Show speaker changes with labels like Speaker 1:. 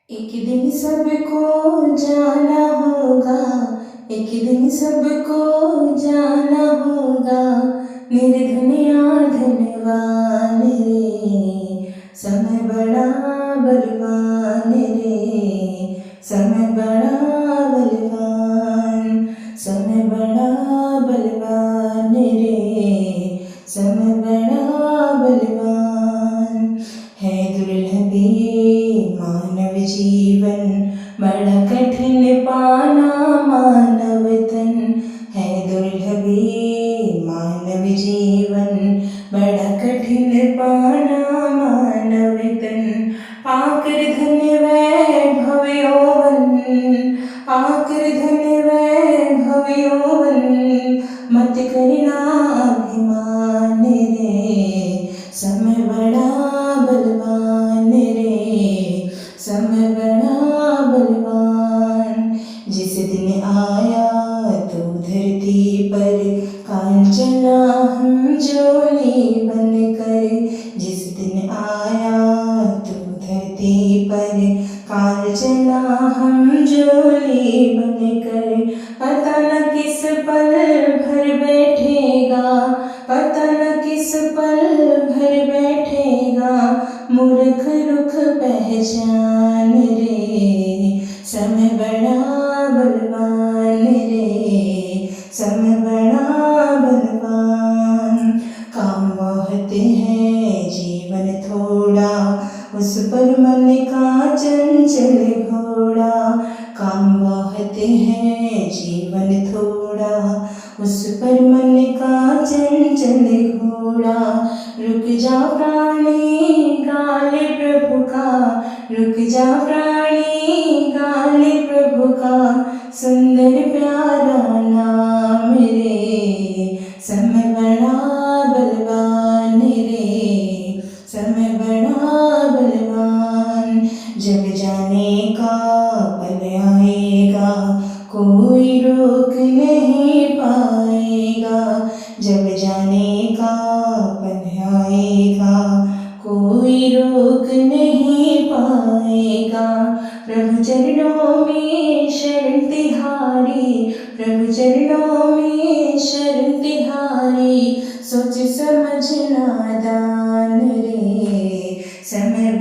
Speaker 1: एक दिन सबको जाना होगा, एक दिन सबको जाना होगा। निर्धन या धनवान रे, समय बड़ा बलवान रे, समय बड़ा बलवान, समय बड़ा बलवान रे, समय बड़ा बलवान। है दुर्लभ मानव जीवन, बड़ा कठिन पाना मानव तन। है दुर्लभ मानव जीवन, बड़ा कठिन पाना मानव तन। पाकर धन वैभव यौवन, पाकर धन वैभव यौवन, मत करना अभिमान रे, समय बड़ा बलवान रे, समय बड़ा बलवान। जिस दिन आया तो धरती पर, कांचना हम झोली बनकर। जिस दिन आया तो धरती पर, कांचना हम झोली बनकर। पता न किस पल भर बैठेगा, पता न किस पल भर बैठेगा, मूर्ख रुख पहचान रे, समय बड़ा बलवान रे, समय बड़ा बलवान। काम बहुत है जीवन थोड़ा, उस पर मन का चंचल घोड़ा। काम बहुत है जीवन थोड़ा, उस पर मन का चंचल घोड़ा। रुक जा प्राणी गाले प्रभु का, रुक जा प्राणी गाले प्रभु का, सुंदर प्यारा नाम रे, समय बड़ा बलवान रे, समय बड़ा बलवान। जब जाने का पल आएगा, कोई रोक नहीं पाएगा। जब जाने का पल आएगा, कोई रोक नहीं पाएगा। प्रभु चरणों में शरण तिहारी, प्रभु चरणों में शरण तिहारी, सोच समझ नादान रे, समय